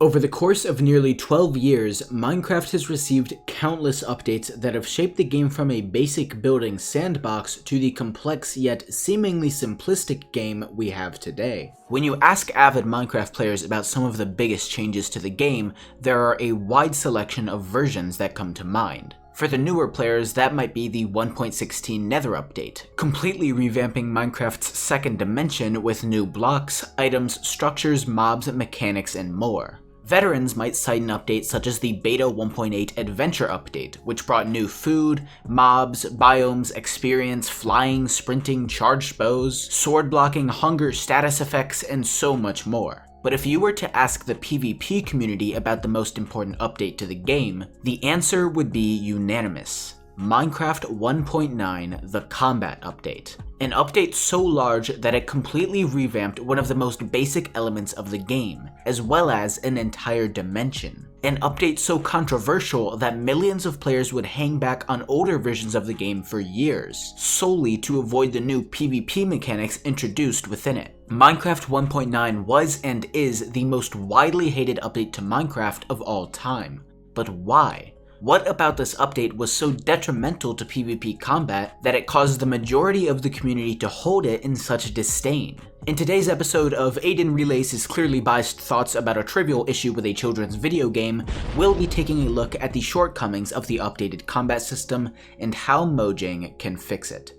Over the course of nearly 12 years, Minecraft has received countless updates that have shaped the game from a basic building sandbox to the complex yet seemingly simplistic game we have today. When you ask avid Minecraft players about some of the biggest changes to the game, there are a wide selection of versions that come to mind. For the newer players, that might be the 1.16 Nether update, completely revamping Minecraft's second dimension with new blocks, items, structures, mobs, mechanics, and more. Veterans might cite an update such as the Beta 1.8 Adventure update, which brought new food, mobs, biomes, experience, flying, sprinting, charged bows, sword blocking, hunger, status effects, and so much more. But if you were to ask the PvP community about the most important update to the game, the answer would be unanimous. Minecraft 1.9, the Combat Update. An update so large that it completely revamped one of the most basic elements of the game, as well as an entire dimension. An update so controversial that millions of players would hang back on older versions of the game for years, solely to avoid the new PvP mechanics introduced within it. Minecraft 1.9 was and is the most widely hated update to Minecraft of all time. But why? What about this update was so detrimental to PvP combat that it caused the majority of the community to hold it in such disdain? In today's episode of Aiden relays his clearly biased thoughts about a trivial issue with a children's video game, we'll be taking a look at the shortcomings of the updated combat system and how Mojang can fix it.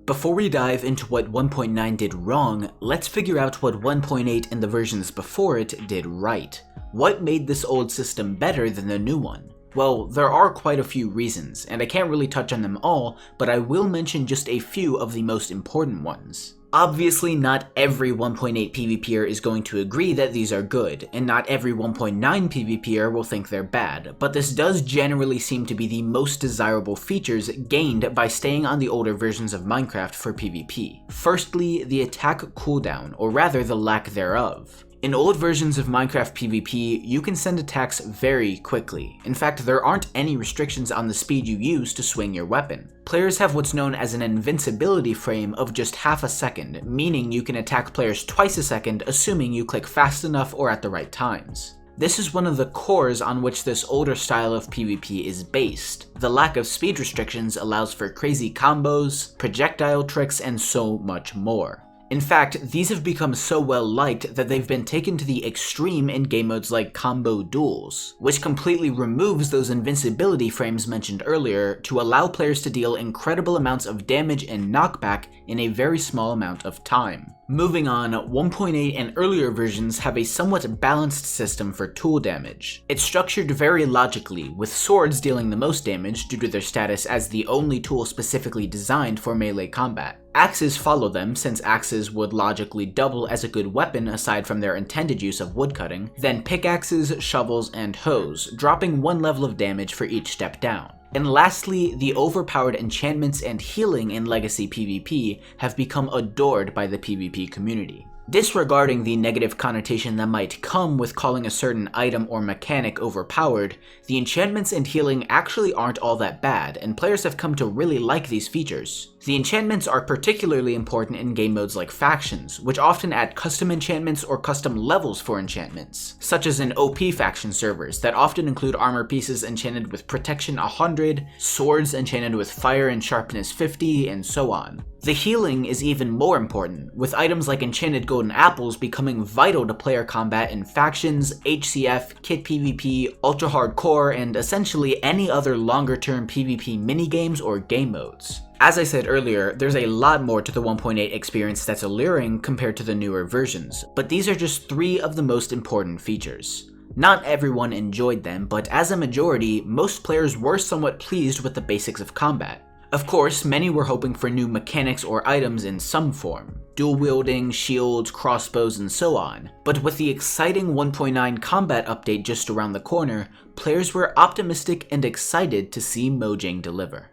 Before we dive into what 1.9 did wrong, let's figure out what 1.8 and the versions before it did right. What made this old system better than the new one? Well, there are quite a few reasons, and I can't really touch on them all, but I will mention just a few of the most important ones. Obviously, not every 1.8 PvPer is going to agree that these are good, and not every 1.9 PvPer will think they're bad, but this does generally seem to be the most desirable features gained by staying on the older versions of Minecraft for PvP. Firstly, the attack cooldown, or rather the lack thereof. In old versions of Minecraft PvP, you can send attacks very quickly. In fact, there aren't any restrictions on the speed you use to swing your weapon. Players have what's known as an invincibility frame of just half a second, meaning you can attack players twice a second assuming you click fast enough or at the right times. This is one of the cores on which this older style of PvP is based. The lack of speed restrictions allows for crazy combos, projectile tricks, and so much more. In fact, these have become so well liked that they've been taken to the extreme in game modes like Combo Duels, which completely removes those invincibility frames mentioned earlier to allow players to deal incredible amounts of damage and knockback in a very small amount of time. Moving on, 1.8 and earlier versions have a somewhat balanced system for tool damage. It's structured very logically, with swords dealing the most damage due to their status as the only tool specifically designed for melee combat. Axes follow them, since axes would logically double as a good weapon aside from their intended use of woodcutting, then pickaxes, shovels, and hoes, dropping one level of damage for each step down. And lastly, the overpowered enchantments and healing in Legacy PvP have become adored by the PvP community. Disregarding the negative connotation that might come with calling a certain item or mechanic overpowered, the enchantments and healing actually aren't all that bad, and players have come to really like these features. The enchantments are particularly important in game modes like factions, which often add custom enchantments or custom levels for enchantments, such as in OP faction servers that often include armor pieces enchanted with protection 100, swords enchanted with fire and sharpness 50, and so on. The healing is even more important, with items like enchanted golden apples becoming vital to player combat in factions, HCF, kit PvP, ultra hardcore, and essentially any other longer term PvP minigames or game modes. As I said earlier, there's a lot more to the 1.8 experience that's alluring compared to the newer versions, but these are just 3 of the most important features. Not everyone enjoyed them, but as a majority, most players were somewhat pleased with the basics of combat. Of course, many were hoping for new mechanics or items in some form, dual wielding, shields, crossbows, and so on. But with the exciting 1.9 combat update just around the corner, players were optimistic and excited to see Mojang deliver.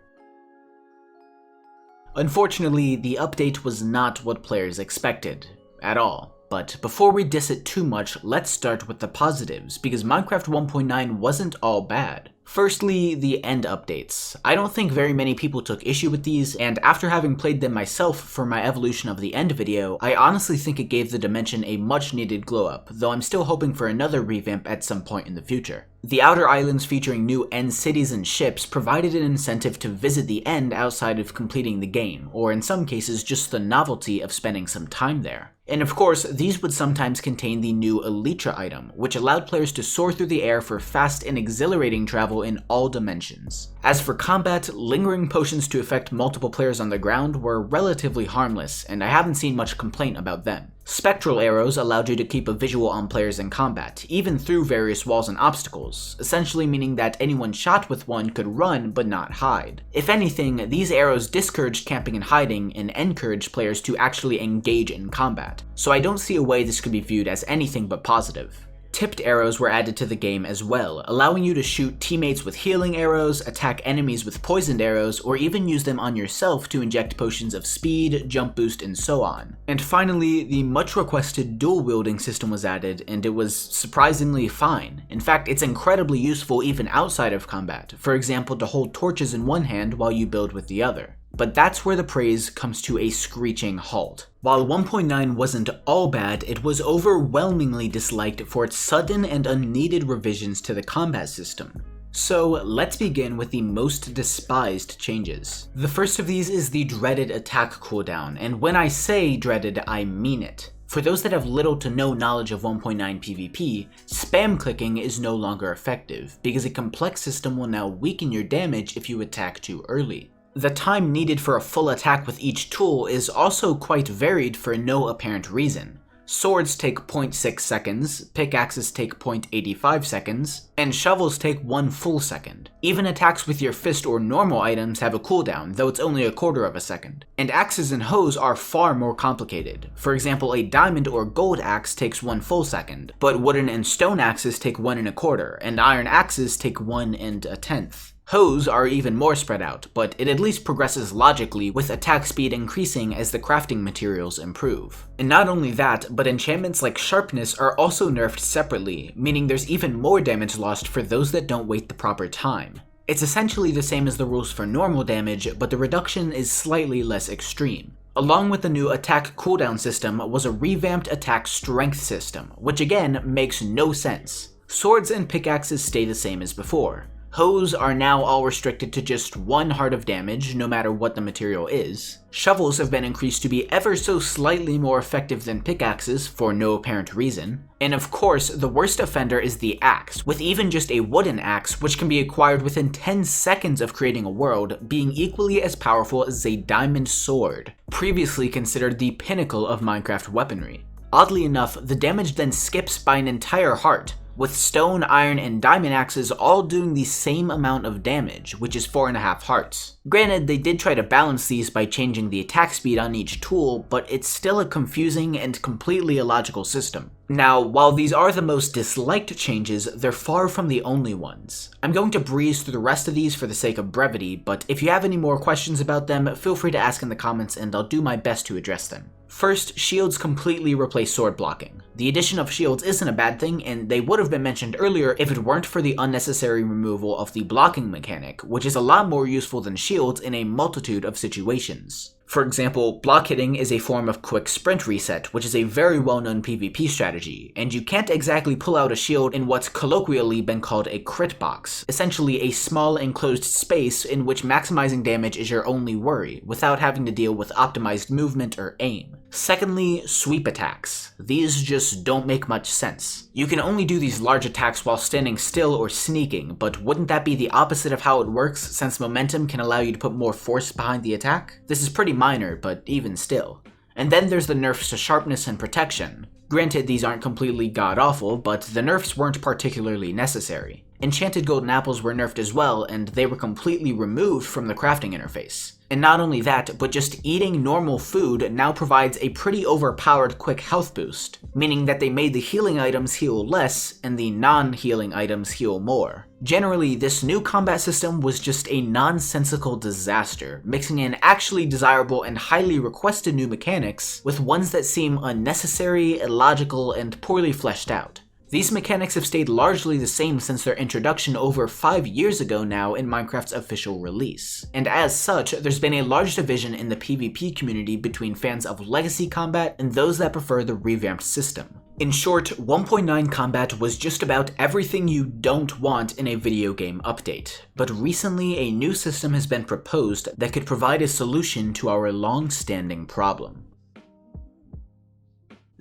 Unfortunately, the update was not what players expected, at all. But before we diss it too much, let's start with the positives, because Minecraft 1.9 wasn't all bad. Firstly, the end updates. I don't think very many people took issue with these, and after having played them myself for my Evolution of the End video, I honestly think it gave the dimension a much needed glow up, though I'm still hoping for another revamp at some point in the future. The outer islands featuring new end cities and ships provided an incentive to visit the end outside of completing the game, or in some cases just the novelty of spending some time there. And of course, these would sometimes contain the new Elytra item, which allowed players to soar through the air for fast and exhilarating travel in all dimensions. As for combat, lingering potions to affect multiple players on the ground were relatively harmless, and I haven't seen much complaint about them. Spectral Arrows allowed you to keep a visual on players in combat, even through various walls and obstacles, essentially meaning that anyone shot with one could run but not hide. If anything, these arrows discouraged camping and hiding and encouraged players to actually engage in combat, so I don't see a way this could be viewed as anything but positive. Tipped arrows were added to the game as well, allowing you to shoot teammates with healing arrows, attack enemies with poisoned arrows, or even use them on yourself to inject potions of speed, jump boost, and so on. And finally, the much requested dual wielding system was added, and it was surprisingly fine. In fact, it's incredibly useful even outside of combat, for example to hold torches in one hand while you build with the other. But that's where the praise comes to a screeching halt. While 1.9 wasn't all bad, it was overwhelmingly disliked for its sudden and unneeded revisions to the combat system. So let's begin with the most despised changes. The first of these is the dreaded attack cooldown, and when I say dreaded, I mean it. For those that have little to no knowledge of 1.9 PvP, spam clicking is no longer effective, because a complex system will now weaken your damage if you attack too early. The time needed for a full attack with each tool is also quite varied for no apparent reason. Swords take 0.6 seconds, pickaxes take 0.85 seconds, and shovels take 1 full second. Even attacks with your fist or normal items have a cooldown, though it's only a quarter of a second. And axes and hoes are far more complicated. For example, a diamond or gold axe takes 1 full second, but wooden and stone axes take 1 1/4, and iron axes take 1 1/10. Hoes are even more spread out, but it at least progresses logically, with attack speed increasing as the crafting materials improve. And not only that, but enchantments like Sharpness are also nerfed separately, meaning there's even more damage lost for those that don't wait the proper time. It's essentially the same as the rules for normal damage, but the reduction is slightly less extreme. Along with the new attack cooldown system was a revamped attack strength system, which again makes no sense. Swords and pickaxes stay the same as before. Hoes are now all restricted to just 1 heart of damage, no matter what the material is. Shovels have been increased to be ever so slightly more effective than pickaxes, for no apparent reason. And of course, the worst offender is the axe, with even just a wooden axe, which can be acquired within 10 seconds of creating a world, being equally as powerful as a diamond sword, previously considered the pinnacle of Minecraft weaponry. Oddly enough, the damage then skips by an entire heart, with stone, iron, and diamond axes all doing the same amount of damage, which is 4.5 hearts. Granted, they did try to balance these by changing the attack speed on each tool, but it's still a confusing and completely illogical system. Now, while these are the most disliked changes, they're far from the only ones. I'm going to breeze through the rest of these for the sake of brevity, but if you have any more questions about them, feel free to ask in the comments and I'll do my best to address them. First, shields completely replace sword blocking. The addition of shields isn't a bad thing, and they would have been mentioned earlier if it weren't for the unnecessary removal of the blocking mechanic, which is a lot more useful than shields in a multitude of situations. For example, block hitting is a form of quick sprint reset, which is a very well-known PvP strategy, and you can't exactly pull out a shield in what's colloquially been called a crit box, essentially a small enclosed space in which maximizing damage is your only worry, without having to deal with optimized movement or aim. Secondly, sweep attacks. These just don't make much sense. You can only do these large attacks while standing still or sneaking, but wouldn't that be the opposite of how it works, since momentum can allow you to put more force behind the attack? This is pretty minor, but even still. And then there's the nerfs to sharpness and protection. Granted, these aren't completely god-awful, but the nerfs weren't particularly necessary. Enchanted golden apples were nerfed as well, and they were completely removed from the crafting interface. And not only that, but just eating normal food now provides a pretty overpowered quick health boost, meaning that they made the healing items heal less and the non-healing items heal more. Generally, this new combat system was just a nonsensical disaster, mixing in actually desirable and highly requested new mechanics with ones that seem unnecessary, illogical, and poorly fleshed out. These mechanics have stayed largely the same since their introduction over 5 years ago now in Minecraft's official release. And as such, there's been a large division in the PvP community between fans of legacy combat and those that prefer the revamped system. In short, 1.9 combat was just about everything you don't want in a video game update. But recently, a new system has been proposed that could provide a solution to our long-standing problem.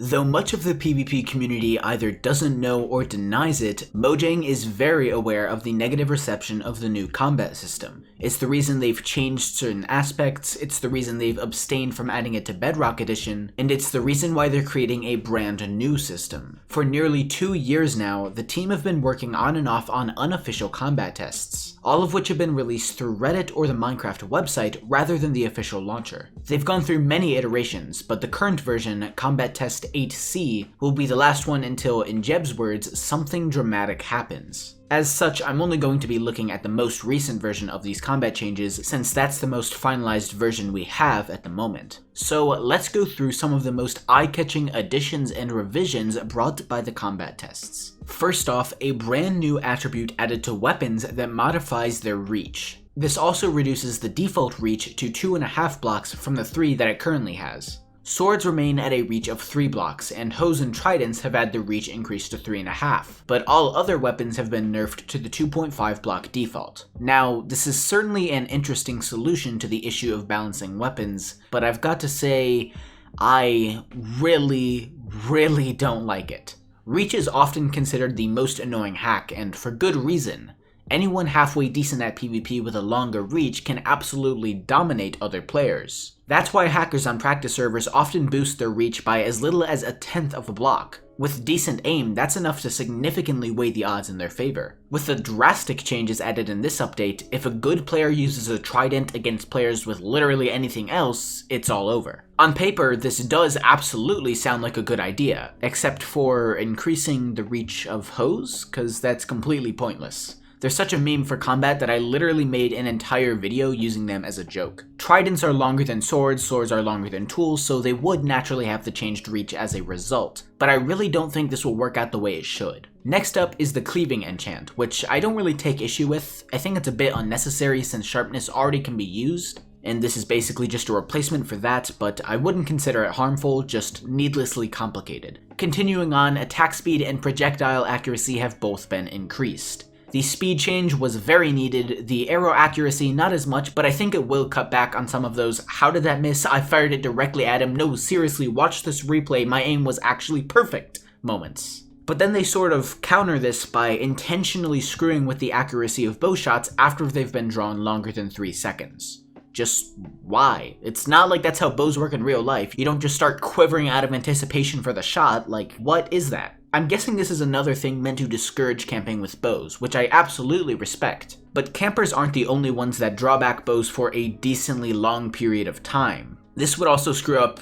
Though much of the PvP community either doesn't know or denies it, Mojang is very aware of the negative reception of the new combat system. It's the reason they've changed certain aspects, it's the reason they've abstained from adding it to Bedrock Edition, and it's the reason why they're creating a brand new system. For nearly 2 years now, the team have been working on and off on unofficial combat tests, all of which have been released through Reddit or the Minecraft website rather than the official launcher. They've gone through many iterations, but the current version, Combat Test 8C, will be the last one until, in Jeb's words, something dramatic happens. As such, I'm only going to be looking at the most recent version of these combat changes since that's the most finalized version we have at the moment. So let's go through some of the most eye-catching additions and revisions brought by the combat tests. First off, a brand new attribute added to weapons that modifies their reach. This also reduces the default reach to 2.5 blocks from the 3 that it currently has. Swords remain at a reach of 3 blocks, and hoes and tridents have had the reach increased to 3.5, but all other weapons have been nerfed to the 2.5 block default. Now, this is certainly an interesting solution to the issue of balancing weapons, but I've got to say, I really don't like it. Reach is often considered the most annoying hack, and for good reason. Anyone halfway decent at PvP with a longer reach can absolutely dominate other players. That's why hackers on practice servers often boost their reach by as little as 1/10 of a block. With decent aim, that's enough to significantly weigh the odds in their favor. With the drastic changes added in this update, if a good player uses a trident against players with literally anything else, it's all over. On paper, this does absolutely sound like a good idea, except for increasing the reach of hoes, cause that's completely pointless. They're such a meme for combat that I literally made an entire video using them as a joke. Tridents are longer than swords, swords are longer than tools, so they would naturally have the changed reach as a result. But I really don't think this will work out the way it should. Next up is the Cleaving Enchant, which I don't really take issue with. I think it's a bit unnecessary since Sharpness already can be used, and this is basically just a replacement for that, but I wouldn't consider it harmful, just needlessly complicated. Continuing on, attack speed and projectile accuracy have both been increased. The speed change was very needed, the arrow accuracy not as much, but I think it will cut back on some of those "how did that miss? I fired it directly at him, no seriously, watch this replay, my aim was actually perfect" moments. But then they sort of counter this by intentionally screwing with the accuracy of bow shots after they've been drawn longer than 3 seconds. Just why? It's not like that's how bows work in real life. You don't just start quivering out of anticipation for the shot, like what is that? I'm guessing this is another thing meant to discourage camping with bows, which I absolutely respect. But campers aren't the only ones that draw back bows for a decently long period of time. This would also screw up,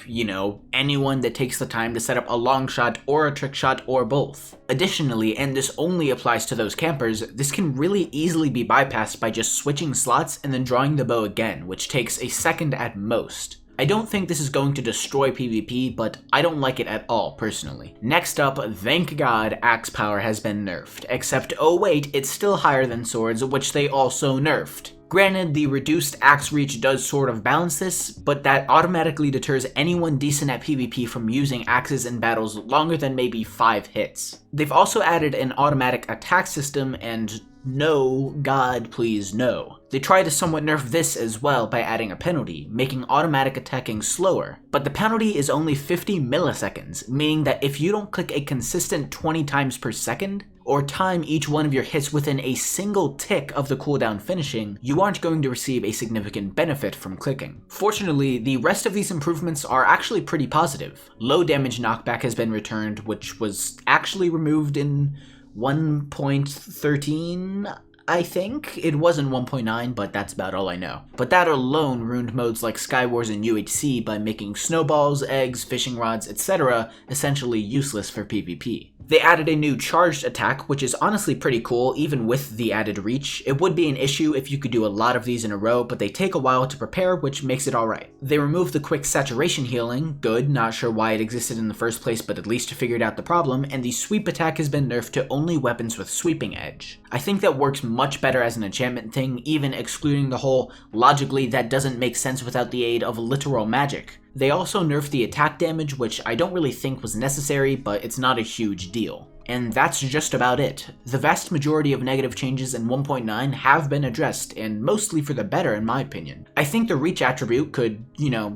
anyone that takes the time to set up a long shot or a trick shot or both. Additionally, and this only applies to those campers, this can really easily be bypassed by just switching slots and then drawing the bow again, which takes a second at most. I don't think this is going to destroy PvP, but I don't like it at all, personally. Next up, thank God, axe power has been nerfed, except oh wait, it's still higher than swords, which they also nerfed. Granted, the reduced axe reach does sort of balance this, but that automatically deters anyone decent at PvP from using axes in battles longer than maybe 5 hits. They've also added an automatic attack system, and no, God please no. They try to somewhat nerf this as well by adding a penalty, making automatic attacking slower. But the penalty is only 50 milliseconds, meaning that if you don't click a consistent 20 times per second, or time each one of your hits within a single tick of the cooldown finishing, you aren't going to receive a significant benefit from clicking. Fortunately, the rest of these improvements are actually pretty positive. Low damage knockback has been returned, which was actually removed in 1.13, I think. It was in 1.9, but that's about all I know. But that alone ruined modes like Skywars and UHC by making snowballs, eggs, fishing rods, etc. essentially useless for PvP. They added a new charged attack, which is honestly pretty cool, even with the added reach. It would be an issue if you could do a lot of these in a row, but they take a while to prepare, which makes it alright. They removed the quick saturation healing, good, not sure why it existed in the first place, but at least figured out the problem, and the sweep attack has been nerfed to only weapons with sweeping edge. I think that works much better as an enchantment thing, even excluding the whole, logically that doesn't make sense without the aid of literal magic. They also nerfed the attack damage, which I don't really think was necessary, but it's not a huge deal. And that's just about it. The vast majority of negative changes in 1.9 have been addressed, and mostly for the better in my opinion. I think the reach attribute could,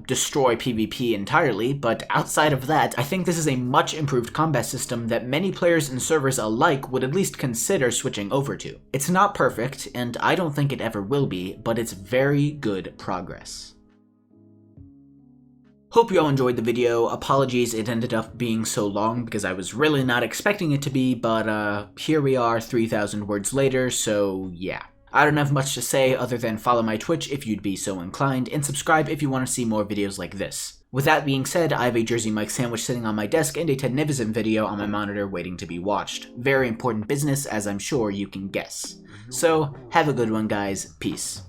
destroy PvP entirely, but outside of that, I think this is a much improved combat system that many players and servers alike would at least consider switching over to. It's not perfect, and I don't think it ever will be, but it's very good progress. Hope you all enjoyed the video. Apologies it ended up being so long because I was really not expecting it to be, but here we are 3,000 words later, so yeah. I don't have much to say other than follow my Twitch if you'd be so inclined, and subscribe if you want to see more videos like this. With that being said, I have a Jersey Mike sandwich sitting on my desk and a Tednivism video on my monitor waiting to be watched. Very important business, as I'm sure you can guess. So, have a good one guys, peace.